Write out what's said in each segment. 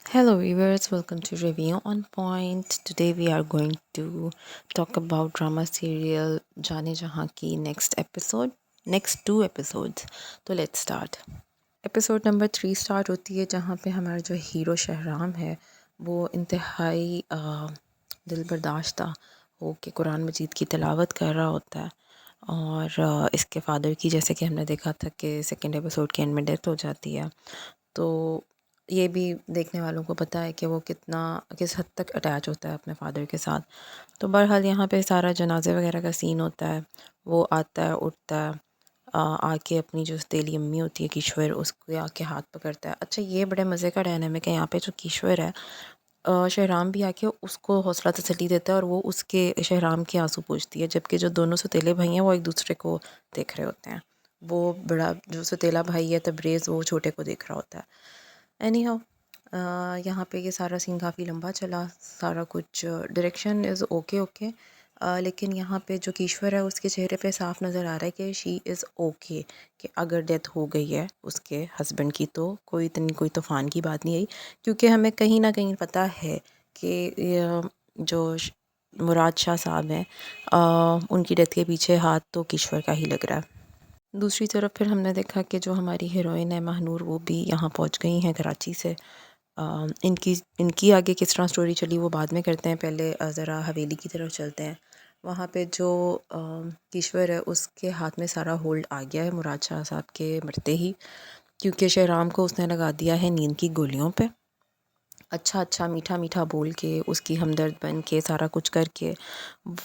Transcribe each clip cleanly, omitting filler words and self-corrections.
Hello viewers, welcome to Review on Point. Today we are going to talk about drama serial जाने जहाँ की next two episodes. तो let's start. Episode number 3 start होती है जहाँ पे हमारा जो हीरो शहराम है वो इंतहाई दिल बर्दाश्ता हो के कुरान मजीद की तिलावत कर रहा होता है और इसके फादर की जैसे कि हमने देखा था कि सेकंड एपिसोड के एंड में डेथ हो जाती है। तो ये भी देखने वालों को पता है कि वो किस हद तक अटैच होता है अपने फादर के साथ। तो बहरहाल यहाँ पे सारा जनाजे वगैरह का सीन होता है। वो आता है, उठता है, आके अपनी जो सतीली अम्मी होती है किश्वर, उसको आके हाथ पकड़ता है। अच्छा, ये बड़े मज़े का डायनामिक है यहाँ पे। जो किश्वर है, शहराम भी आके उसको हौसला तसल्ली देता है और वो उसके शहराम के आंसू पोंछती है, जबकि जो दोनों सतीले भाई हैं वो एक दूसरे को देख रहे होते हैं। वो बड़ा जो सतीला भाई है तबरेज़, वो छोटे को देख रहा होता है। एनी हाउ, यहाँ पे ये सारा सीन काफ़ी लंबा चला। सारा कुछ डायरेक्शन इज़ ओके ओके, लेकिन यहाँ पे जो किश्वर है उसके चेहरे पे साफ नज़र आ रहा है कि शी इज़ ओके, कि अगर डेथ हो गई है उसके हस्बैंड की तो कोई इतनी कोई तूफ़ान की बात नहीं आई। क्योंकि हमें कहीं ना कहीं पता है कि जो मुराद शाह साहब हैं, उनकी डेथ के पीछे हाथ तो किश्वर का ही लग रहा है। दूसरी तरफ फिर हमने देखा कि जो हमारी हीरोइन है महानूर, वो भी यहाँ पहुँच गई हैं कराची से। इनकी इनकी आगे किस तरह स्टोरी चली वो बाद में करते हैं। पहले ज़रा हवेली की तरफ चलते हैं। वहाँ पे जो किश्वर है उसके हाथ में सारा होल्ड आ गया है मुराद शाह साहब के मरते ही, क्योंकि शहराम को उसने लगा दिया है नींद की गोलियों पे। अच्छा अच्छा मीठा मीठा बोल के, उसकी हमदर्द बन के, सारा कुछ करके,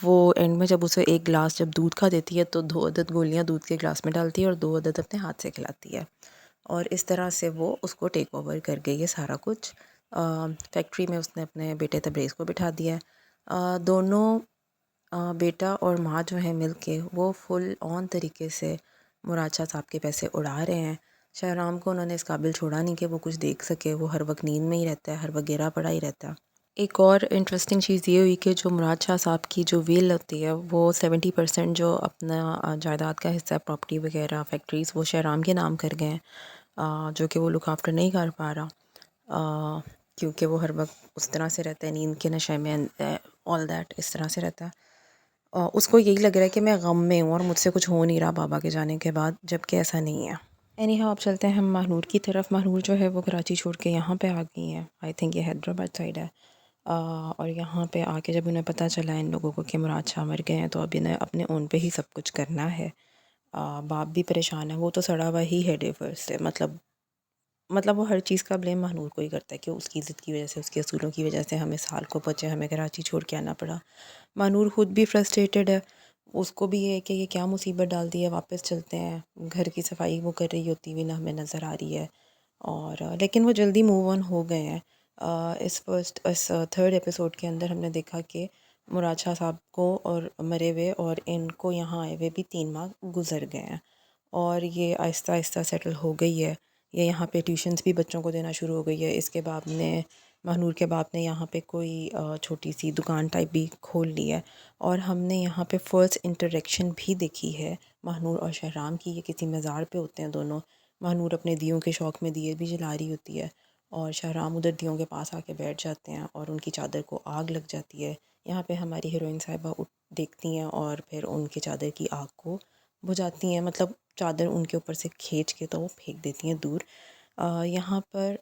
वो एंड में जब उसे एक गिलास जब दूध का देती है तो 2 अदद गोलियाँ दूध के गिलास में डालती है और 2 अदद अपने हाथ से खिलाती है। और इस तरह से वो उसको टेक ओवर कर गई है सारा कुछ। फैक्ट्री में उसने अपने बेटे तबरेज़ को बिठा दिया है। दोनों बेटा और माँ जो है मिल के वो फुल ऑन तरीके से मुराद शाह साहब के पैसे उड़ा रहे हैं। शहराम को उन्होंने इस काबिल छोड़ा नहीं कि वो कुछ देख सके। वो हर वक्त नींद में ही रहता है, हर वक्त गिरा पड़ा ही रहता है। एक और इंटरेस्टिंग चीज़ ये हुई कि जो मुराद शाह साहब की जो विल होती है वो 70% जो अपना जायदाद का हिस्सा, प्रॉपर्टी वगैरह, फैक्ट्रीज़, वो शहराम के नाम कर गए हैं, जो कि वो लुक आफ्टर नहीं कर पा रहा, क्योंकि वो हर वक्त उस तरह से रहता है, नींद के नशे में, ऑल दैट इस तरह से रहता है। उसको यही लग रहा है कि मैं गम में हूँ और मुझसे कुछ हो नहीं रहा बाबा के जाने के बाद, जबकि ऐसा नहीं है। एनी हाउ, अब चलते हैं हम महानूर की तरफ। महानूर जो है वो कराची छोड़ के यहाँ पे आ गई हैं। आई थिंक ये हैदराबाद साइड है। और यहाँ पे आके जब उन्हें पता चला इन लोगों को कि मुराद शाह मर गए हैं, तो अब इन्हें अपने ओन पे ही सब कुछ करना है। बाप भी परेशान है, वो तो सड़ा हुआ ही है डिवोर्स से। मतलब वो हर चीज़ का ब्लेम महानूर को ही करता है कि उसकी ज़िद की वजह से, उसके असूलों की वजह से हमें साल को बचे, हमें कराची छोड़ के आना पड़ा। महानूर खुद भी फ्रस्ट्रेटेड है। उसको भी है कि ये क्या मुसीबत डाल दी है, वापस चलते हैं। घर की सफाई वो कर रही होती हुई ना हमें नज़र आ रही है। और लेकिन वो जल्दी मूव ऑन हो गए हैं। इस थर्ड एपिसोड के अंदर हमने देखा कि मुराद शाह साहब को और मरे हुए और इनको यहाँ आए हुए भी 3 माह गुजर गए हैं और ये आहिस्ता आहिस्ता सेटल हो गई है। ये यहाँ पे ट्यूशन्स भी बच्चों को देना शुरू हो गई है। इसके बाप ने, महानूर के बाप ने यहाँ पे कोई छोटी सी दुकान टाइप भी खोल ली है। और हमने यहाँ पे फर्स्ट इंटरेक्शन भी देखी है महानूर और शहराम की। ये किसी मज़ार पे होते हैं दोनों। महानूर अपने दियों के शौक़ में दिए भी जला रही होती है और शहराम उधर दियों के पास आके बैठ जाते हैं और उनकी चादर को आग लग जाती है। यहाँ पे हमारी हीरोइन साहिबा उठ देखती हैं और फिर उनकी चादर की आग को बुझाती हैं। मतलब चादर उनके ऊपर से खींच के तो वो फेंक देती हैं दूर। यहाँ पर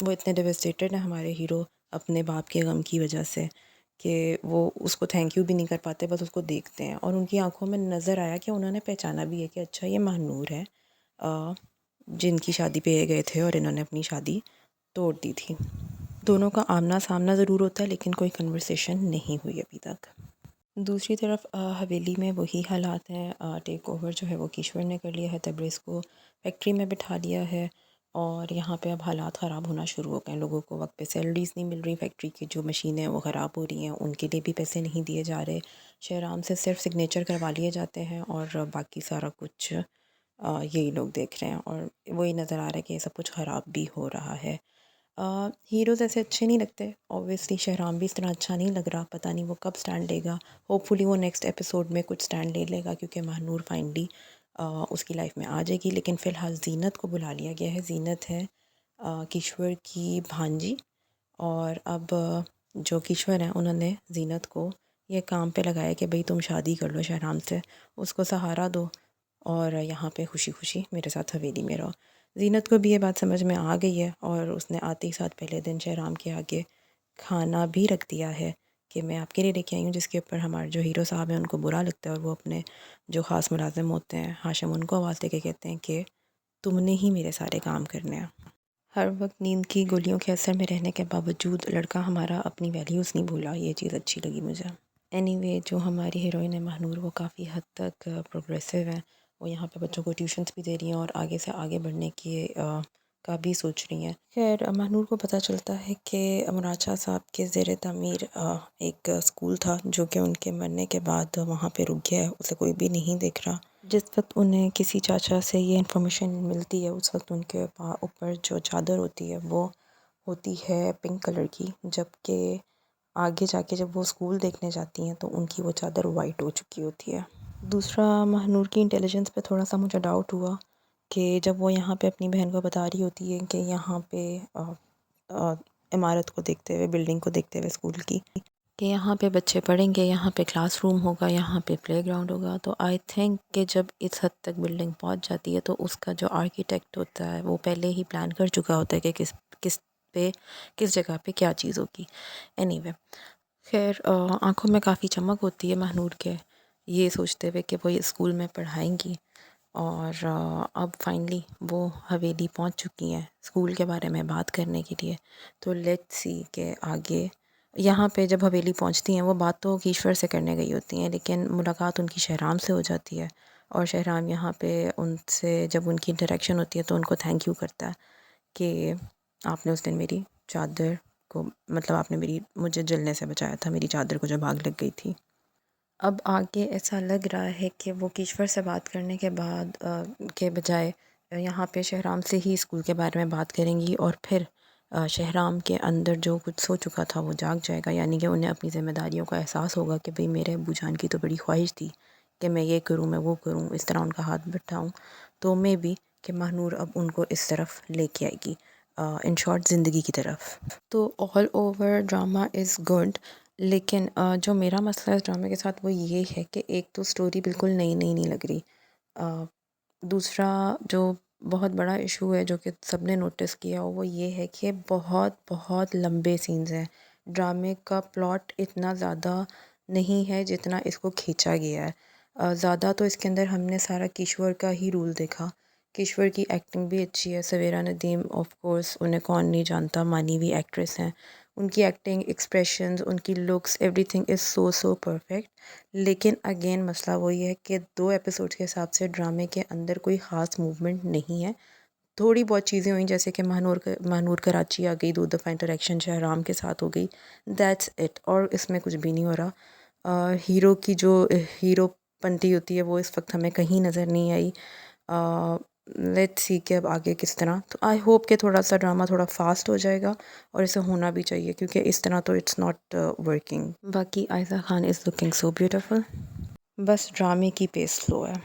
वो इतने डेवस्टेटेड हैं हमारे हीरो अपने बाप के गम की वजह से कि वो उसको थैंक यू भी नहीं कर पाते, बस उसको देखते हैं। और उनकी आंखों में नज़र आया कि उन्होंने पहचाना भी है कि अच्छा ये महानूर है, जिनकी शादी पे ये गए थे और इन्होंने अपनी शादी तोड़ दी थी। दोनों का आमना सामना ज़रूर होता है लेकिन कोई कन्वर्सेशन नहीं हुई अभी तक। दूसरी तरफ हवेली में वही हालात हैं। टेक ओवर जो है वो किश्वर ने कर लिया है, तबरेज़ को फैक्ट्री में बिठा लिया है और यहाँ पे अब हालात ख़राब होना शुरू हो गए हैं। लोगों को वक्त पे सैलरीज़ नहीं मिल रही, फैक्ट्री की जो मशीनें हैं वो ख़राब हो रही हैं, उनके लिए भी पैसे नहीं दिए जा रहे। शहराम से सिर्फ सिग्नेचर करवा लिए जाते हैं और बाकी सारा कुछ यही लोग देख रहे हैं और वही नज़र आ रहा है कि ये सब कुछ ख़राब भी हो रहा है। हीरोज़ ऐसे अच्छे नहीं लगते। ऑब्वियसली शहराम भी इस तरह अच्छा नहीं लग रहा। पता नहीं वो कब स्टैंड लेगा। होपफुली वो नेक्स्ट एपिसोड में कुछ स्टैंड ले लेगा क्योंकि महानूर फाइनली उसकी लाइफ में आ जाएगी। लेकिन फ़िलहाल ज़ीनत को बुला लिया गया है। ज़ीनत है किश्वर की भांजी और अब जो किश्वर हैं उन्होंने जीनत को ये काम पे लगाया कि भाई तुम शादी कर लो शहराम से, उसको सहारा दो और यहाँ पे खुशी खुशी मेरे साथ हवेली में रहो। जीनत को भी ये बात समझ में आ गई है और उसने आते ही साथ पहले दिन शहराम के आगे खाना भी रख दिया है कि मैं आपके लिए लेके आई हूँ, जिसके ऊपर हमारे जो हीरो साहब हैं उनको बुरा लगता है और वो अपने जो ख़ास मुलाजिम होते हैं हाशिम उनको आवाज़ देके कहते हैं कि तुमने ही मेरे सारे काम करने हैं। हर वक्त नींद की गोलियों के असर में रहने के बावजूद लड़का हमारा अपनी वैल्यूज़ नहीं भूला, ये चीज़ अच्छी लगी मुझे। एनीवे जो हमारी हीरोइन है महनूर वो काफ़ी हद तक प्रोग्रेसिव है। वो यहाँ पे बच्चों को ट्यूशन्स भी दे रही हैं और आगे से आगे बढ़ने की का भी सोच रही हैं। खैर महनूर को पता चलता है कि मुराद शाह साहब के ज़ेर तमीर एक स्कूल था जो कि उनके मरने के बाद वहाँ पे रुक गया है, उसे कोई भी नहीं देख रहा। जिस वक्त उन्हें किसी चाचा से ये इन्फॉर्मेशन मिलती है उस वक्त उनके ऊपर जो चादर होती है वो होती है पिंक कलर की, जबकि आगे जाके जब वो स्कूल देखने जाती हैं तो उनकी वो चादर वाइट हो चुकी होती है। दूसरा, महनूर की इंटेलिजेंस पे थोड़ा सा मुझे डाउट हुआ कि जब वो यहाँ पे अपनी बहन को बता रही होती है कि यहाँ पे अ, इमारत को देखते हुए, बिल्डिंग को देखते हुए स्कूल की, कि यहाँ पे बच्चे पढ़ेंगे, यहाँ पे क्लासरूम होगा, यहाँ पे प्लेग्राउंड होगा, तो आई थिंक कि जब इस हद तक बिल्डिंग पहुँच जाती है तो उसका जो आर्किटेक्ट होता है वो पहले ही प्लान कर चुका होता है कि किस किस पे किस जगह पे क्या चीज़ होगी। एनीवे खैर आँखों में काफ़ी चमक होती है महनूर के, ये सोचते हुए कि वो ये स्कूल में पढ़ाएंगी। और अब फाइनली वो हवेली पहुंच चुकी हैं स्कूल के बारे में बात करने के लिए। तो लेट्स सी के आगे यहाँ पे जब हवेली पहुंचती हैं वो बात तो ईश्वर से करने गई होती हैं, लेकिन मुलाकात उनकी शहराम से हो जाती है और शहराम यहाँ पे उनसे जब उनकी इंटरेक्शन होती है तो उनको थैंक यू करता है कि आपने उस दिन मेरी चादर को, मतलब आपने मुझे जलने से बचाया था, मेरी चादर को जब आग लग गई थी। अब आगे ऐसा लग रहा है कि वो किश्वर से बात करने के बाद के बजाय यहाँ पे शहराम से ही स्कूल के बारे में बात करेंगी और फिर शहराम के अंदर जो कुछ सो चुका था वो जाग जाएगा, यानी कि उन्हें अपनी ज़िम्मेदारियों का एहसास होगा कि भाई मेरे अब्बू जान की तो बड़ी ख्वाहिश थी कि मैं ये करूँ, मैं वो करूँ, इस तरह उनका हाथ बैठाऊँ। तो मे बी कि महनूर अब उनको इस तरफ लेके आएगी, इन शॉर्ट ज़िंदगी की तरफ। तो all over drama is good, लेकिन जो मेरा मसला इस ड्रामे के साथ वो ये है कि एक तो स्टोरी बिल्कुल नई नई नहीं लग रही। दूसरा जो बहुत बड़ा इशू है जो कि सबने नोटिस किया वो ये है कि बहुत बहुत लंबे सीन्स हैं। ड्रामे का प्लॉट इतना ज़्यादा नहीं है जितना इसको खींचा गया है। ज़्यादा तो इसके अंदर हमने सारा किश्वर का ही रूल देखा। किश्वर की एक्टिंग भी अच्छी है। सवेरा नदीम ऑफ कोर्स, उन्हें कौन नहीं जानता, मानी हुई एक्ट्रेस हैं। उनकी एक्टिंग, एक्सप्रेशंस, उनकी looks, everything is so so perfect. लेकिन अगेन मसला वही है कि 2 एपिसोड्स के हिसाब से ड्रामे के अंदर कोई ख़ास मूवमेंट नहीं है। थोड़ी बहुत चीज़ें हुई जैसे कि महानूर कराची आ गई, 2 दफ़ा इंटरेक्शन शहराम के साथ हो गई, दैट्स इट। और इसमें कुछ भी नहीं हो रहा। हीरो की जो हीरोपंती होती है वो इस वक्त हमें कहीं नज़र नहीं आई। लेट्स सी कि अब आगे किस तरह। तो आई होप कि थोड़ा सा ड्रामा थोड़ा फास्ट हो जाएगा और इसे होना भी चाहिए क्योंकि इस तरह तो इट्स नॉट वर्किंग। बाकी Ayesha Khan is looking so beautiful, बस ड्रामे की पेस स्लो है।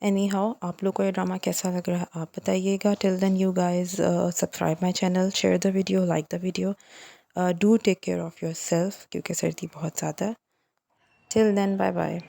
एनी हाउ आप लोग को ये ड्रामा कैसा लग रहा है आप बताइएगा। Till then you guys subscribe my channel, share the video, like the video, do take care of yourself क्योंकि सर्दी बहुत ज़्यादा है। Till then bye bye.